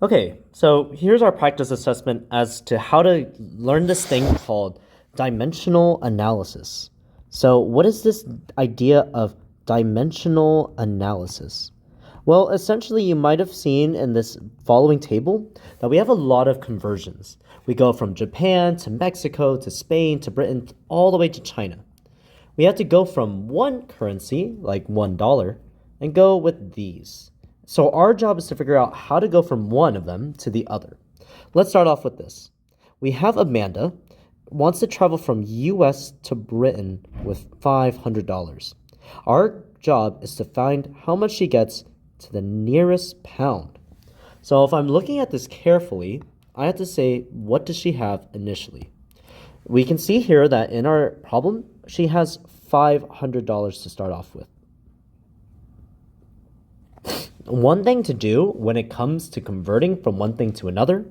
Okay, so here's our practice assessment as to how to learn this thing called dimensional analysis. So, what is this idea of dimensional analysis? Well, essentially, you might have seen in this following table that we have a lot of conversions. We go from Japan to Mexico to Spain to Britain all the way to China. We have to go from one currency, like $1, and go with these. So our job is to figure out how to go from one of them to the other. Let's start off with this. We have Amanda wants to travel from US to Britain with $500. Our job is to find how much she gets to the nearest pound. So if I'm looking at this carefully, I have to say, what does she have initially? We can see here that in our problem, she has $500 to start off with. One thing to do when it comes to converting from one thing to another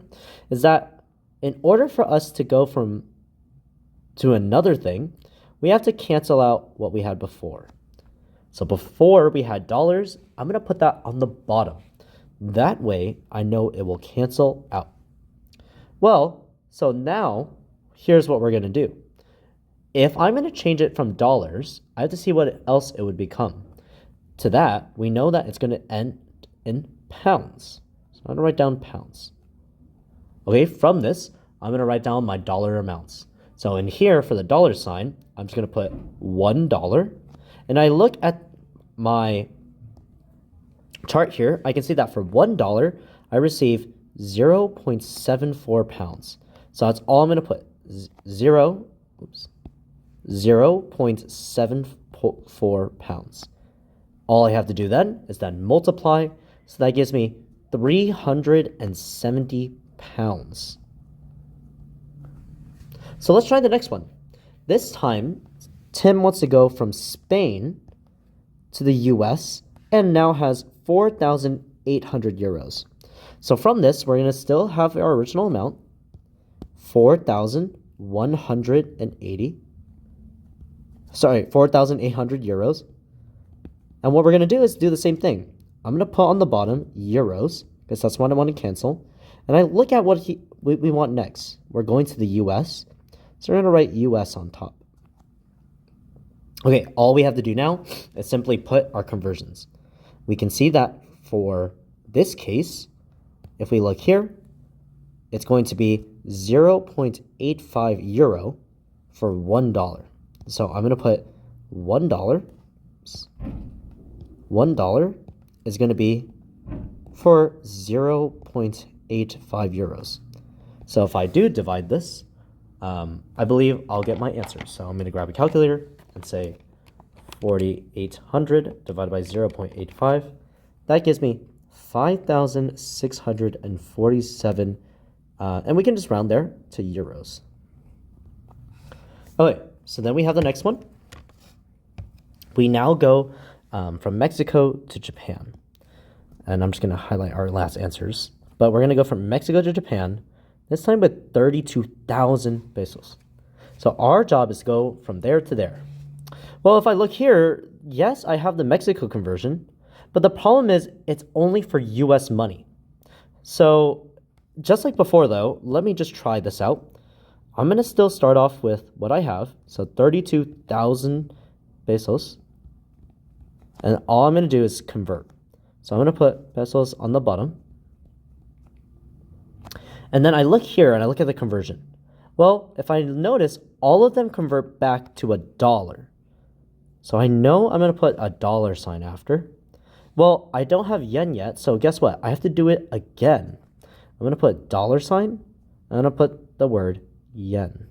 is that in order for us to go from to another thing, we have to cancel out what we had before. So before we had dollars, I'm going to put that on the bottom. That way I know it will cancel out. Well, so now here's what we're going to do. If I'm going to change it from dollars, I have to see what else it would become. To that, we know that it's going to end in pounds. So I'm going to write down pounds. Okay, from this, I'm going to write down my dollar amounts. So in here, for the dollar sign, I'm just going to put $1. And I look at my chart here, I can see that for $1, I receive 0.74 pounds. So that's all I'm going to put. 0.74 pounds. All I have to do then is then multiply. So that gives me 370 pounds. So let's try the next one. This time, Tim wants to go from Spain to the US and now has 4,800 euros. So from this, we're going to still have our original amount, 4,800 euros. And what we're going to do is do the same thing. I'm going to put on the bottom euros, because that's what I want to cancel. And I look at what we want next. We're going to the US, so we're going to write US on top. Okay, all we have to do now is simply put our conversions. We can see that for this case, if we look here, it's going to be 0.85 euro for $1. So I'm going to put $1. $1 is going to be for 0.85 euros. So if I do divide this, I believe I'll get my answer. So I'm going to grab a calculator and say 4,800 divided by 0.85. That gives me 5,647, and we can just round there to euros. Okay, so then we have the next one. We now go from Mexico to Japan. And I'm just going to highlight our last answers. But we're going to go from Mexico to Japan, this time with 32,000 pesos. So our job is to go from there to there. Well, if I look here, yes, I have the Mexico conversion, but the problem is it's only for US money. So just like before though, let me just try this out. I'm going to still start off with what I have. So 32,000 pesos. And all I'm going to do is convert. So I'm going to put pesos on the bottom. And then I look here and I look at the conversion. Well, if I notice, all of them convert back to $1. So I know I'm going to put a dollar sign after. Well, I don't have yen yet, so guess what? I have to do it again. I'm going to put dollar sign. I'm going to put the word yen.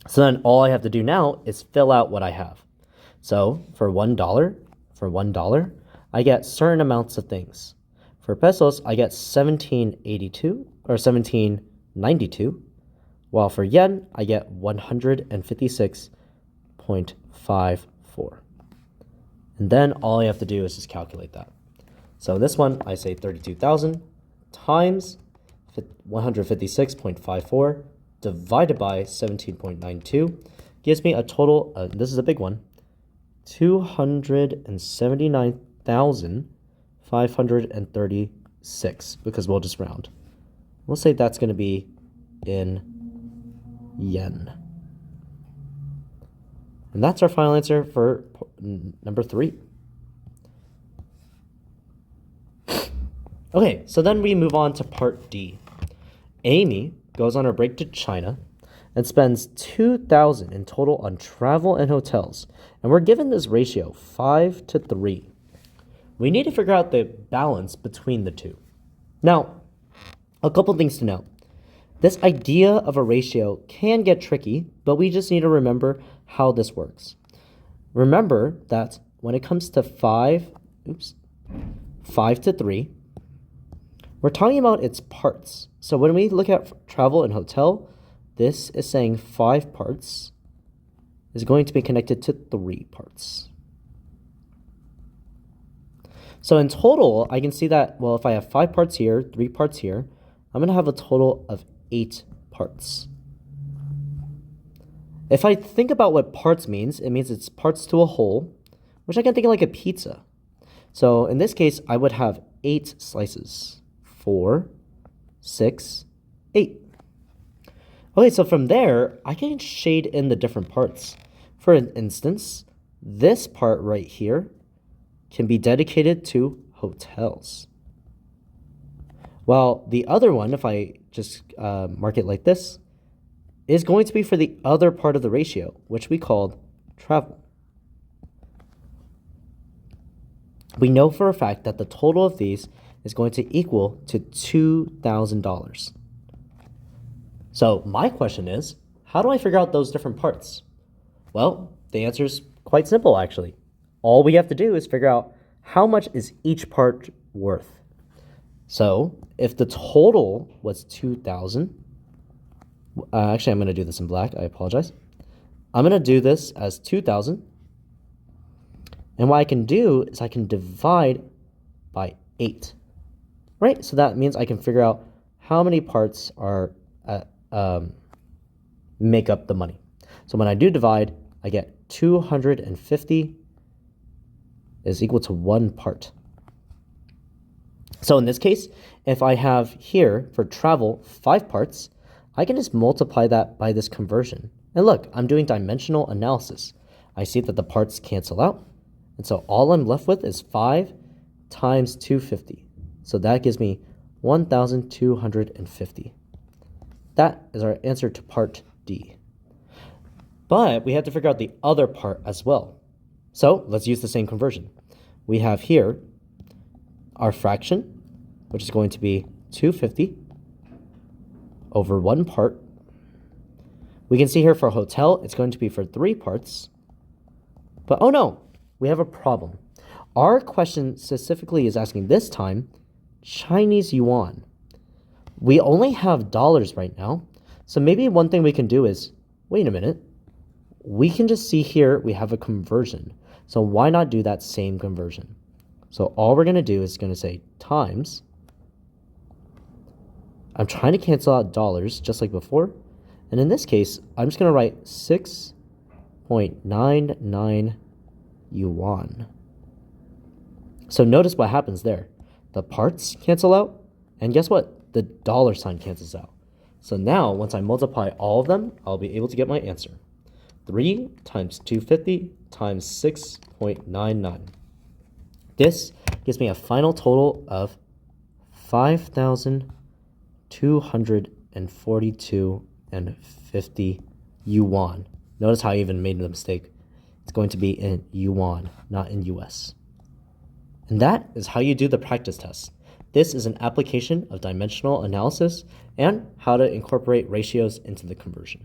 So then all I have to do now is fill out what I have. So for $1, I get certain amounts of things. For pesos, I get 1782 or 1792, while for yen, I get 156.54. And then all I have to do is just calculate that. So this one, I say 32,000 times 156.54 divided by 17.92 gives me a total, this is a big one, 279,000 536 because we'll just round. We'll say that's going to be in yen. And that's our final answer for number 3. Okay, so then we move on to part D. Amy goes on her break to China and spends $2,000 in total on travel and hotels. And we're given this ratio, 5-3. We need to figure out the balance between the two. Now, a couple things to note. This idea of a ratio can get tricky, but we just need to remember how this works. Remember that when it comes to 5 to 3, we're talking about its parts. So when we look at travel and hotel, this is saying 5 parts is going to be connected to 3 parts. So in total, I can see that, well, if I have 5 parts here, 3 parts here, I'm going to have a total of 8 parts. If I think about what parts means, it means it's parts to a whole, which I can think of like a pizza. So in this case, I would have 8 slices. 4, 6, 8. Okay, so from there, I can shade in the different parts. For instance, this part right here can be dedicated to hotels. While the other one, if I just mark it like this, is going to be for the other part of the ratio, which we called travel. We know for a fact that the total of these is going to equal to $2,000. So my question is, how do I figure out those different parts? Well, the answer is quite simple, actually. All we have to do is figure out how much is each part worth. So if the total was 2,000, actually I'm going to do this in black, I apologize. I'm going to do this as 2,000. And what I can do is I can divide by 8. Right? So that means I can figure out how many parts are make up the money. So when I do divide, I get 250 is equal to 1 part. So in this case, if I have here for travel 5 parts, I can just multiply that by this conversion. And look, I'm doing dimensional analysis. I see that the parts cancel out. And so all I'm left with is 5 times 250. So that gives me 1,250. That is our answer to part D. But we have to figure out the other part as well. So let's use the same conversion. We have here our fraction, which is going to be 250 over 1 part. We can see here for a hotel, it's going to be for 3 parts. But oh no, we have a problem. Our question specifically is asking this time Chinese yuan. We only have dollars right now. So maybe one thing we can do is, wait a minute. We can just see here we have a conversion. So why not do that same conversion? So all we're going to do is going to say times. I'm trying to cancel out dollars just like before. And in this case, I'm just going to write 6.99 yuan. So notice what happens there. The parts cancel out, and guess what? The dollar sign cancels out. So now, once I multiply all of them, I'll be able to get my answer. 3 times 250 times 6.99. This gives me a final total of 5,242.50 yuan. Notice how I even made the mistake. It's going to be in yuan, not in US. And that is how you do the practice test. This is an application of dimensional analysis and how to incorporate ratios into the conversion.